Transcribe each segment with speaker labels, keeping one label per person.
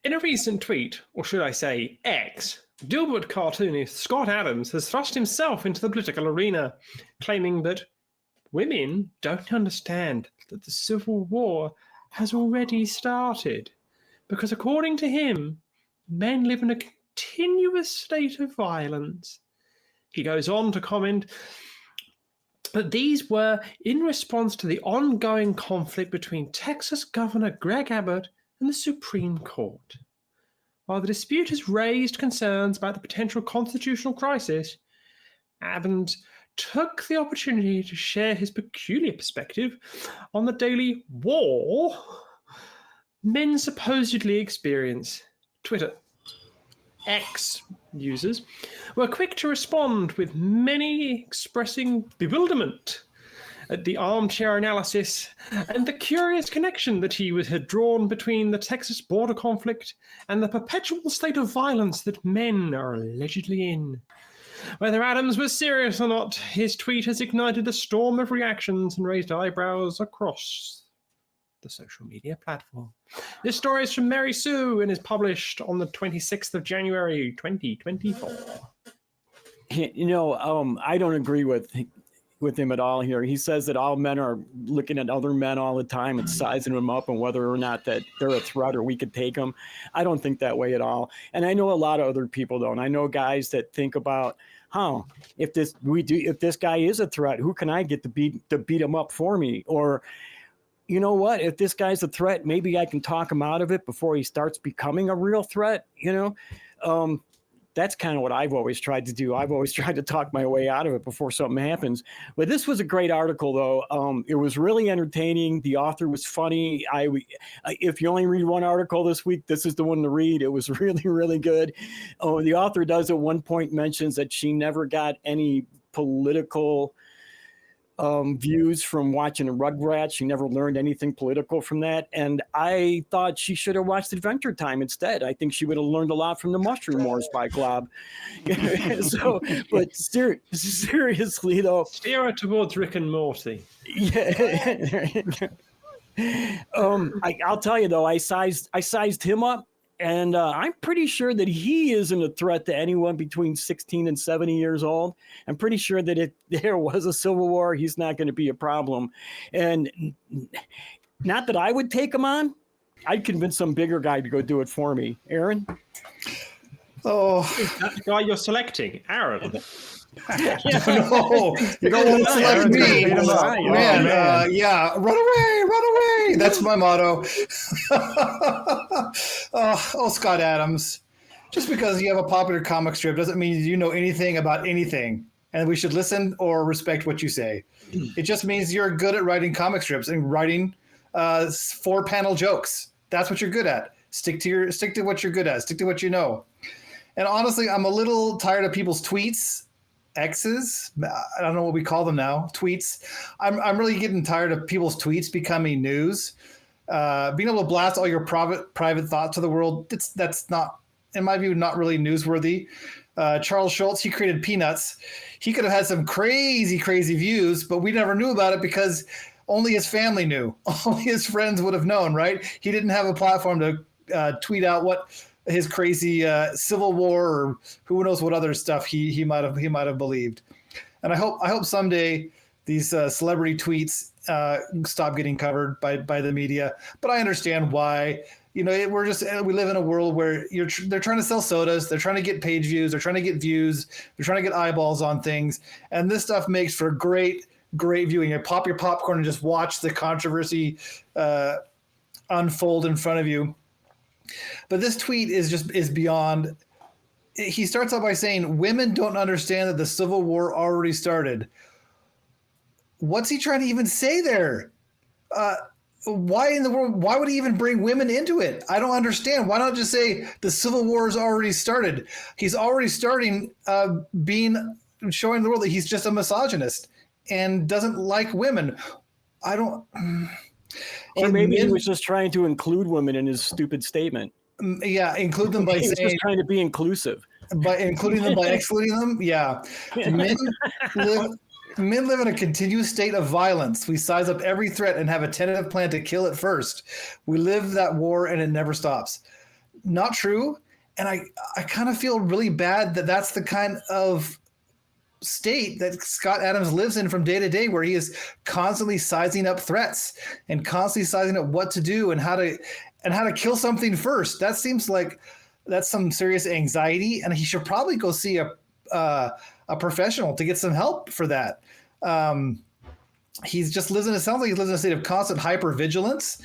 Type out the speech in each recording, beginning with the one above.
Speaker 1: In a recent tweet, or should I say X, Dilbert cartoonist Scott Adams has thrust himself into the political arena, claiming that women don't understand that the Civil War has already started, because according to him, men live in a continuous state of violence. He goes on to comment that these were in response to the ongoing conflict between Texas Governor Greg Abbott and the Supreme Court. While the dispute has raised concerns about the potential constitutional crisis, Adams took the opportunity to share his peculiar perspective on the daily war men supposedly experience. Twitter X users were quick to respond, with many expressing bewilderment at the armchair analysis and the curious connection that he had drawn between the Texas border conflict and the perpetual state of violence that men are allegedly in. Whether Adams was serious or not, his tweet has ignited a storm of reactions and raised eyebrows across the social media platform. This story is from Mary Sue and is published on the 26th of January, 2024.
Speaker 2: I don't agree with him at all here. He says that all men are looking at other men all the time and sizing them up and whether or not that they're a threat or we could take them. I don't think that way at all. And I know a lot of other people don't. I know guys that think about, if this guy is a threat, who can I get to beat him up for me? Or, you know what, if this guy's a threat, maybe I can talk him out of it before he starts becoming a real threat. That's kind of what I've always tried to do. I've always tried to talk my way out of it before something happens. But this was a great article, though. It was really entertaining. The author was funny. If you only read one article this week, this is the one to read. It was really, really good. The author does at one point mentions that she never got any political views from watching the Rugrats. She never learned anything political from that. And I thought she should have watched Adventure Time instead. I think she would have learned a lot from the Mushroom Wars by Glob. But seriously, though.
Speaker 1: Steer her towards Rick and Morty.
Speaker 2: Yeah. I'll tell you, though, I sized him up. And I'm pretty sure that he isn't a threat to anyone between 16 and 70 years old. I'm pretty sure that if there was a civil war, he's not going to be a problem. And not that I would take him on. I'd convince some bigger guy to go do it for me. Aaron?
Speaker 1: Oh, that's the guy you're selecting, Aaron.
Speaker 3: No, you don't want to select me. Man, run away. That's my motto. Scott Adams. Just because you have a popular comic strip doesn't mean you know anything about anything, and we should listen or respect what you say. It just means you're good at writing comic strips and writing 4-panel jokes. That's what you're good at. Stick to what you're good at. Stick to what you know. And honestly, I'm a little tired of people's tweets. X's, I don't know what we call them now, tweets. I'm really getting tired of people's tweets becoming news. Being able to blast all your private thoughts to the world, that's not, in my view, not really newsworthy. Charles Schultz, he created Peanuts. He could have had some crazy views, but we never knew about it because only his family knew. Only his friends would have known, right? He didn't have a platform to tweet out what his crazy Civil War or who knows what other stuff he might have believed. And I hope someday these celebrity tweets stop getting covered by the media. But I understand why. We live in a world where they're trying to sell sodas, they're trying to get page views, they're trying to get views, they're trying to get eyeballs on things, and this stuff makes for great viewing. You pop your popcorn and just watch the controversy unfold in front of you. But this tweet is beyond. He starts out by saying women don't understand that the Civil War already started. What's he trying to even say there? Why in the world? Why would he even bring women into it? I don't understand. Why not just say the Civil War has already started? He's already starting showing the world that he's just a misogynist and doesn't like women. I don't.
Speaker 2: Or maybe he was just trying to include women in his stupid statement.
Speaker 3: Yeah, include them by saying.
Speaker 2: He was just trying to be inclusive.
Speaker 3: By including them, by excluding them? Yeah. Men live in a continuous state of violence. We size up every threat and have a tentative plan to kill it first. We live that war and it never stops. not true. And I kind of feel really bad that that's the kind of state that Scott Adams lives in from day to day, where he is constantly sizing up threats and constantly sizing up what to do and how to kill something first. That seems like that's some serious anxiety, and he should probably go see a professional to get some help for that. He's just it sounds like he lives in a state of constant hypervigilance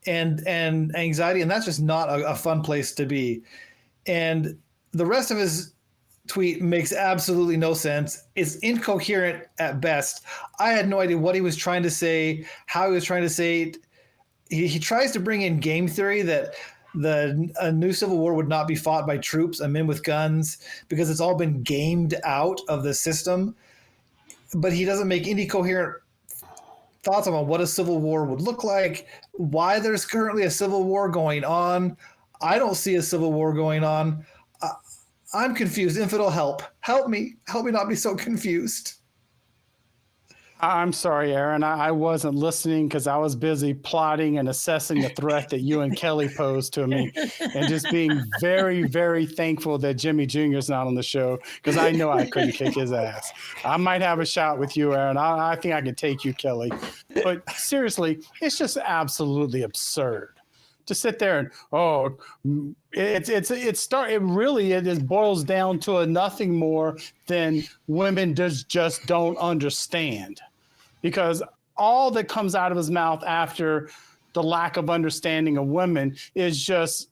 Speaker 3: and anxiety, and that's just not a fun place to be. And the rest of his tweet makes absolutely no sense. It's incoherent at best. I had no idea what he was trying to say, how he was trying to say it. He tries to bring in game theory that a new civil war would not be fought by troops and men with guns because it's all been gamed out of the system. But he doesn't make any coherent thoughts on what a civil war would look like, why there's currently a civil war going on. I don't see a civil war going on. I'm confused. Infidel, help me not be so confused.
Speaker 4: I'm sorry, Aaron. I wasn't listening because I was busy plotting and assessing the threat that you and Kelly posed to me, and just being very, very thankful that Jimmy Jr. is not on the show, because I know I couldn't kick his ass. I might have a shot with you, Aaron. I think I could take you, Kelly. But seriously, it's just absolutely absurd to sit there and it boils down to a nothing more than women just don't understand, because all that comes out of his mouth after the lack of understanding of women is just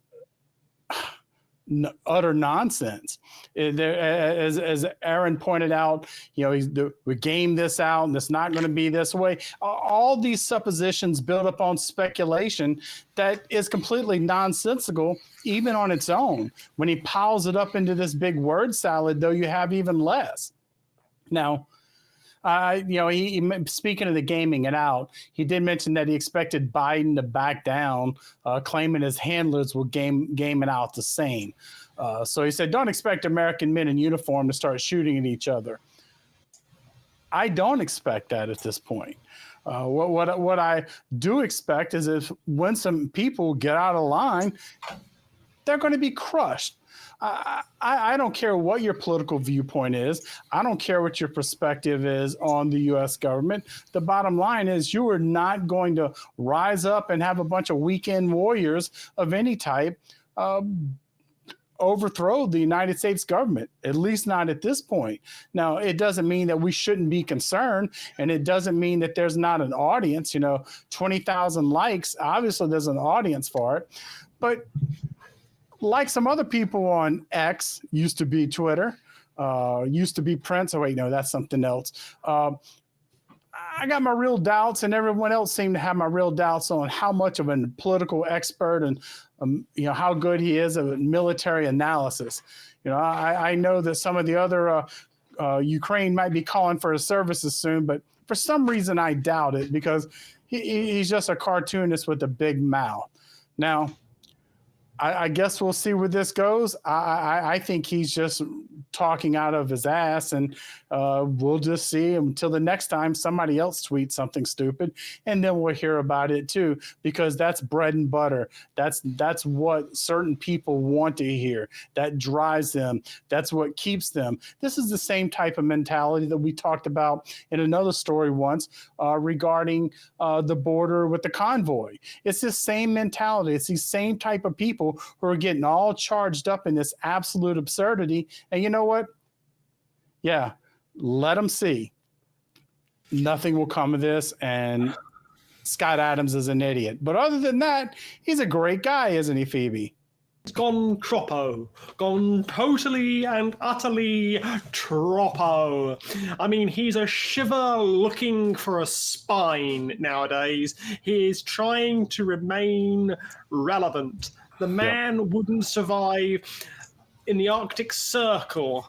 Speaker 4: utter nonsense. As Aaron pointed out, we game this out and it's not going to be this way. All these suppositions build upon speculation that is completely nonsensical, even on its own. When he piles it up into this big word salad, though, you have even less. Now, he speaking of the gaming it out, he did mention that he expected Biden to back down, claiming his handlers will game it out the same. So he said, don't expect American men in uniform to start shooting at each other. I don't expect that at this point. What I do expect is if when some people get out of line, they're going to be crushed. I don't care what your political viewpoint is. I don't care what your perspective is on the U.S. government. The bottom line is you are not going to rise up and have a bunch of weekend warriors of any type overthrow the United States government, at least not at this point. Now, it doesn't mean that we shouldn't be concerned, and it doesn't mean that there's not an audience. 20,000 likes, obviously there's an audience for it. But like some other people on X, used to be Twitter, used to be Prince. Oh, wait, no, that's something else. I got my real doubts, and everyone else seemed to have my real doubts on how much of a political expert and how good he is at military analysis. I know that some of the other Ukraine might be calling for his services soon, but for some reason I doubt it, because he's just a cartoonist with a big mouth. Now, I guess we'll see where this goes. I think he's just talking out of his ass, and we'll just see until the next time somebody else tweets something stupid, and then we'll hear about it too, because that's bread and butter. That's what certain people want to hear. That drives them. That's what keeps them. This is the same type of mentality that we talked about in another story once regarding the border with the convoy. It's the same mentality. It's these same type of people who are getting all charged up in this absolute absurdity. And you know what? Yeah, let them see. Nothing will come of this, and Scott Adams is an idiot. But other than that, he's a great guy, isn't he, Phoebe?
Speaker 1: It's gone troppo. Gone totally and utterly troppo. I mean, he's a shiver looking for a spine nowadays. He is trying to remain relevant. The man wouldn't survive in the Arctic Circle.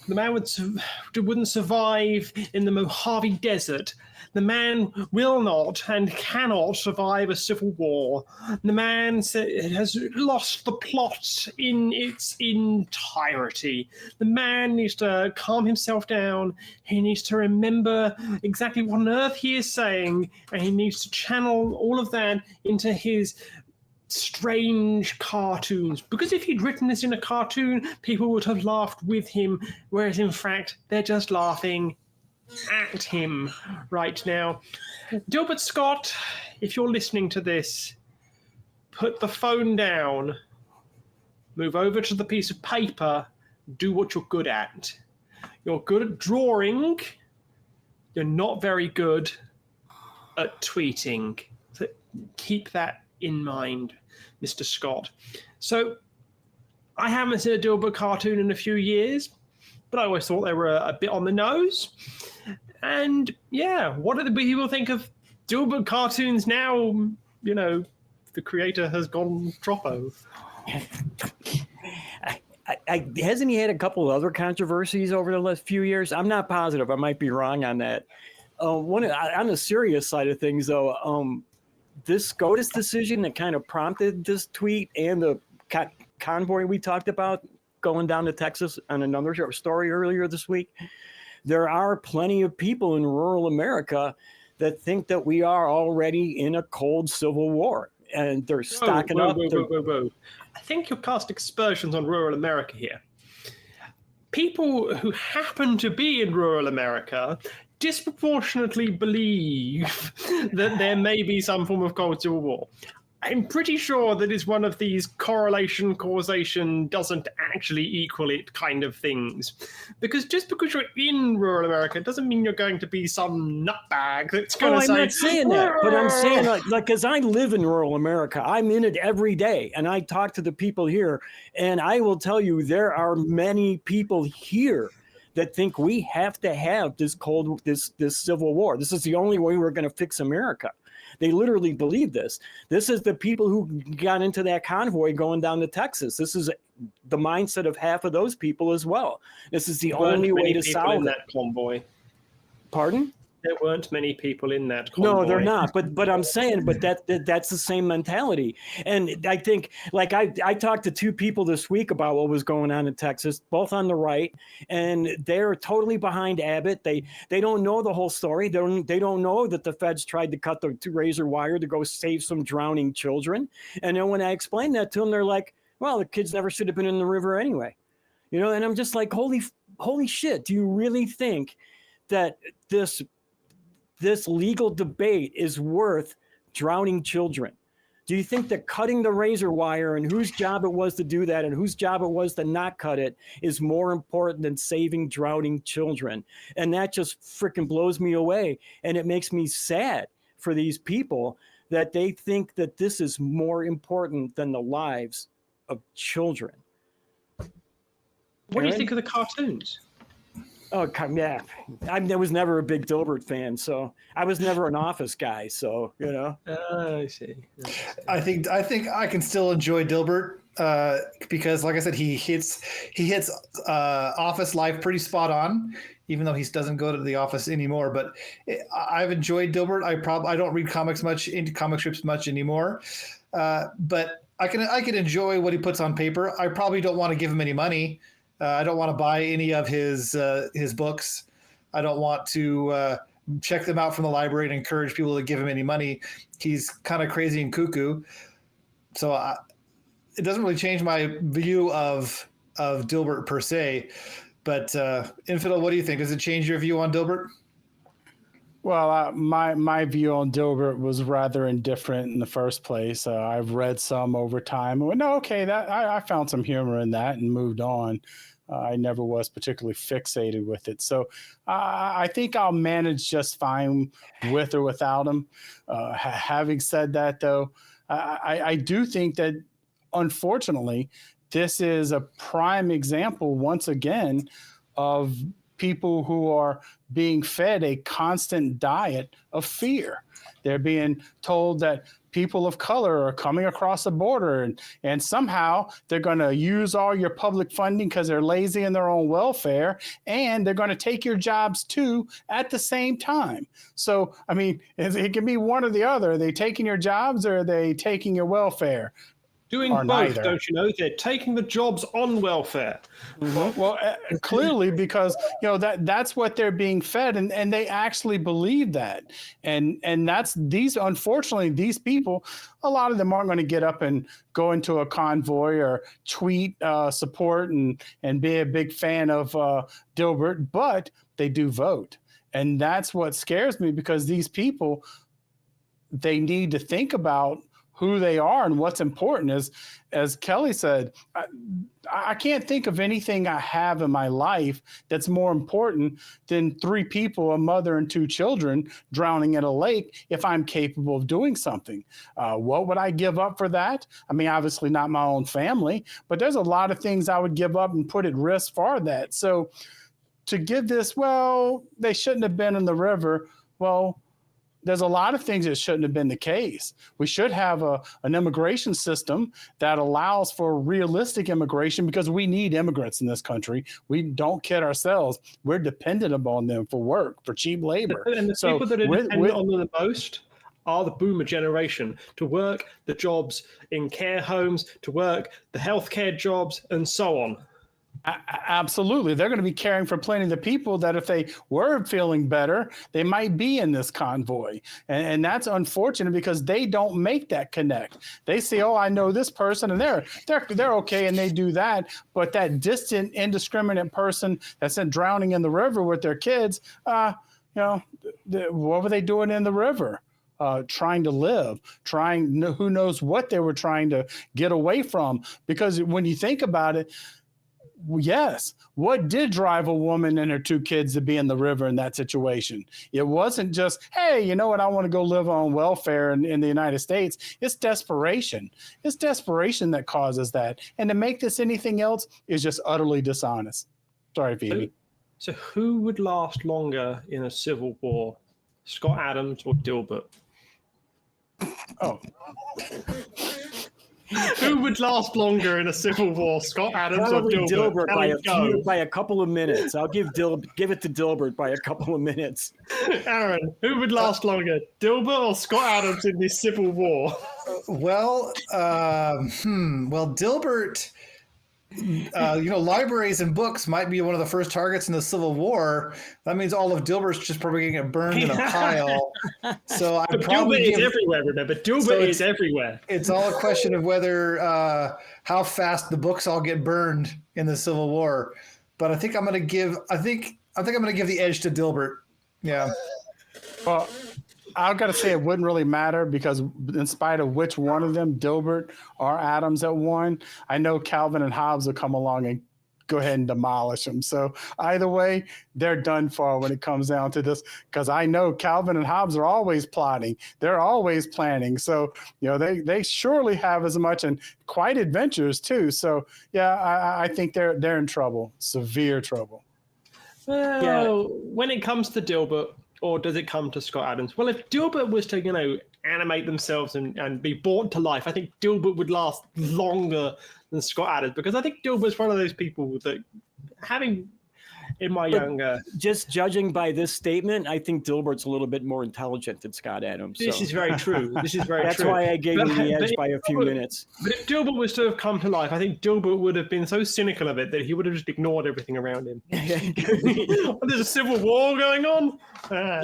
Speaker 1: The man wouldn't survive in the Mojave Desert. The man will not and cannot survive a civil war. The man has lost the plot in its entirety. The man needs to calm himself down. He needs to remember exactly what on earth he is saying, and he needs to channel all of that into his strange cartoons. Because if he'd written this in a cartoon, people would have laughed with him, whereas in fact, they're just laughing at him right now. Dilbert Scott, if you're listening to this, put the phone down, move over to the piece of paper, do what you're good at. You're good at drawing, you're not very good at tweeting. So keep that in mind, Mr. Scott. So I haven't seen a Dilbert cartoon in a few years, but I always thought they were a bit on the nose. And yeah, what do the people think of Dilbert cartoons now? You know, the creator has gone troppo.
Speaker 2: Hasn't he had a couple of other controversies over the last few years? I'm not positive. I might be wrong on that. On the serious side of things, though, this SCOTUS decision that kind of prompted this tweet and the convoy we talked about going down to Texas on another story earlier this week, there are plenty of people in rural America that think that we are already in a cold civil war, and they're stocking up.
Speaker 1: Whoa. I think you're casting aspersions on rural America here. People who happen to be in rural America disproportionately believe that there may be some form of cold civil war. I'm pretty sure that it's one of these correlation causation doesn't actually equal it kind of things. Because just because you're in rural America doesn't mean you're going to be some nutbag that's going to say...
Speaker 2: I'm not saying that, but I'm saying like because I live in rural America, I'm in it every day, and I talk to the people here, and I will tell you there are many people here that think we have to have this civil war. This is the only way we're going to fix America. They literally believe this. This is the people who got into that convoy going down to Texas. This is the mindset of half of those people as well. This is the only way to solve
Speaker 1: that convoy.
Speaker 2: Pardon?
Speaker 1: There weren't many people in that convoy.
Speaker 2: No, they're not. But I'm saying, that's the same mentality. And I think, like I talked to two people this week about what was going on in Texas, both on the right, and they're totally behind Abbott. They don't know the whole story. They don't know that the feds tried to cut the razor wire to go save some drowning children. And then when I explained that to them, they're like, well, the kids never should have been in the river anyway. You know, and I'm just like, holy shit. Do you really think that this legal debate is worth drowning children? Do you think that cutting the razor wire and whose job it was to do that and whose job it was to not cut it is more important than saving drowning children? And that just freaking blows me away. And it makes me sad for these people that they think that this is more important than the lives of children.
Speaker 1: What do you think of the cartoons?
Speaker 2: Oh, yeah. I was never a big Dilbert fan, so I was never an Office guy. So, you know.
Speaker 1: I see.
Speaker 3: I think I can still enjoy Dilbert because, like I said, he hits Office life pretty spot on, even though he doesn't go to the office anymore. But I've enjoyed Dilbert. I don't read comic strips much anymore, but I can enjoy what he puts on paper. I probably don't want to give him any money. I don't want to buy any of his books. I don't want to check them out from the library and encourage people to give him any money. He's kind of crazy and cuckoo. So it doesn't really change my view of Dilbert per se. But Infidel, what do you think? Does it change your view on Dilbert?
Speaker 4: Well, my view on Dilbert was rather indifferent in the first place. I've read some over time. I went, no, okay, that I found some humor in that and moved on. I never was particularly fixated with it. So I think I'll manage just fine with or without him. Having said that, though, I do think that, unfortunately, this is a prime example, once again, of people who are being fed a constant diet of fear. They're being told that people of color are coming across the border and somehow they're going to use all your public funding because they're lazy in their own welfare, and they're going to take your jobs too at the same time. So, I mean, it can be one or the other. Are they taking your jobs or are they taking your welfare?
Speaker 1: Doing
Speaker 4: Or
Speaker 1: both,
Speaker 4: neither.
Speaker 1: don't you know? They're taking the jobs on welfare.
Speaker 4: Well, clearly, because that's what they're being fed, and they actually believe that, and that's unfortunately these people, a lot of them aren't going to get up and go into a convoy or tweet support and be a big fan of Dilbert, but they do vote, and that's what scares me, because these people, they need to think about who they are and what's important. As Kelly said, I can't think of anything I have in my life that's more important than 3 people, a mother and 2 children, drowning in a lake if I'm capable of doing something. What would I give up for that? I mean, obviously not my own family, but there's a lot of things I would give up and put at risk for that. So to give this, well, they shouldn't have been in the river. Well, there's a lot of things that shouldn't have been the case. We should have an immigration system that allows for realistic immigration, because we need immigrants in this country. We don't kid ourselves. We're dependent upon them for work, for cheap labor.
Speaker 1: And the people that are dependent on them the most are the boomer generation, to work the jobs in care homes, to work the healthcare jobs, and so on.
Speaker 4: Absolutely. They're going to be caring for plenty of the people that, if they were feeling better, they might be in this convoy. And that's unfortunate, because they don't make that connect. They say, oh, I know this person, and they're okay, and they do that. But that distant, indiscriminate person that's drowning in the river with their kids, what were they doing in the river? Trying to live, who knows what they were trying to get away from. Because when you think about it, yes, what did drive a woman and her 2 kids to be in the river in that situation? It wasn't just, hey, you know what, I want to go live on welfare in the United States. It's desperation. It's desperation that causes that. And to make this anything else is just utterly dishonest. Sorry, Phoebe.
Speaker 1: So who would last longer in a civil war, Scott Adams or Dilbert?
Speaker 4: Oh.
Speaker 1: Who would last longer in a civil war, Scott Adams
Speaker 2: Probably
Speaker 1: or
Speaker 2: Dilbert by a couple of minutes. I'll give it to Dilbert by a couple of minutes.
Speaker 1: Aaron, who would last longer, Dilbert or Scott Adams in this civil war?
Speaker 3: Well, Dilbert, libraries and books might be one of the first targets in the Civil War. That means all of Dilbert's just probably going to get burned in a pile. So I probably
Speaker 1: Dilbert is everywhere. Remember, Dilbert is everywhere.
Speaker 3: It's all a question of whether how fast the books all get burned in the Civil War. But I think I'm going to give the edge to Dilbert. Yeah.
Speaker 4: Well, I've got to say it wouldn't really matter, because in spite of which one of them, Dilbert or Adams, that won, I know Calvin and Hobbes will come along and go ahead and demolish them. So either way, they're done for when it comes down to this, because I know Calvin and Hobbes are always plotting. They're always planning. So, they surely have as much, and quite adventurous too. So yeah, I think they're in trouble, severe trouble.
Speaker 1: Well, when it comes to Dilbert, or does it come to Scott Adams? Well, if Dilbert was to, animate themselves and be brought to life, I think Dilbert would last longer than Scott Adams, because I think Dilbert's one of those people that, having in my younger...
Speaker 2: Just judging by this statement, I think Dilbert's a little bit more intelligent than Scott Adams.
Speaker 1: This is very true. This is very
Speaker 2: That's
Speaker 1: true.
Speaker 2: That's why I gave him the edge by a few minutes.
Speaker 1: But if Dilbert was to have come to life, I think Dilbert would have been so cynical of it that he would have just ignored everything around him. There's a civil war going on?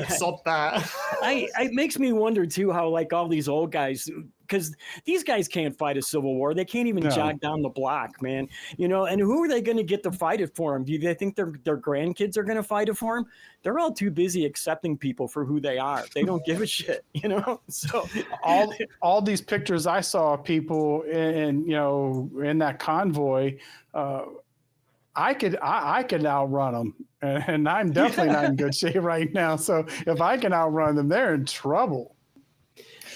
Speaker 1: Sod that.
Speaker 2: It makes me wonder, too, how, all these old guys... Because these guys can't fight a civil war. They can't even jog down the block, man. And who are they going to get to fight it for them? Do they think their grandkids are going to fight it for them? They're all too busy accepting people for who they are. They don't give a shit, So
Speaker 4: all these pictures I saw of people in that convoy, I could outrun them, and I'm definitely not in good shape right now. So if I can outrun them, they're in trouble.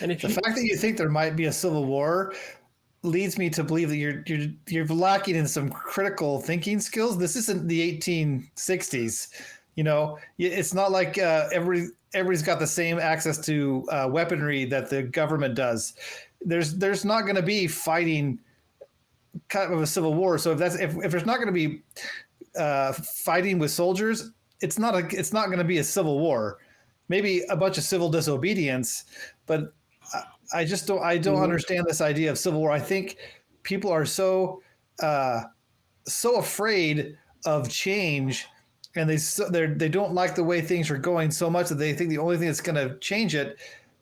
Speaker 3: And the fact that you think there might be a civil war leads me to believe that you're lacking in some critical thinking skills. This isn't the 1860s. It's not like everybody's got the same access to weaponry that the government does. There's not going to be fighting kind of a civil war. So if there's not going to be fighting with soldiers, it's not going to be a civil war. Maybe a bunch of civil disobedience, but I don't understand this idea of civil war. I think people are so afraid of change, and they don't like the way things are going so much that they think the only thing that's going to change it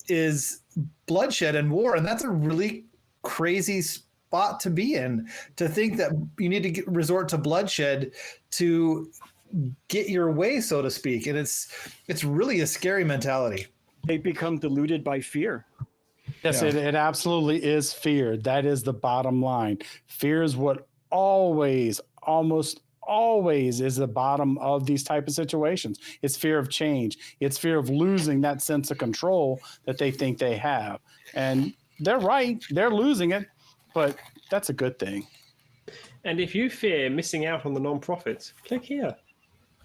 Speaker 3: is bloodshed and war. And that's a really crazy spot to be in, to think that you need to resort to bloodshed to get your way, so to speak. And it's really a scary mentality.
Speaker 2: They become deluded by fear.
Speaker 4: Yes,
Speaker 3: Yeah.
Speaker 4: it absolutely is fear. That is the bottom line. Fear is what almost always is the bottom of these type of situations. It's fear of change. It's fear of losing that sense of control that they think they have. And they're right. They're losing it, but that's a good thing.
Speaker 1: And if you fear missing out on the non-profits, click here.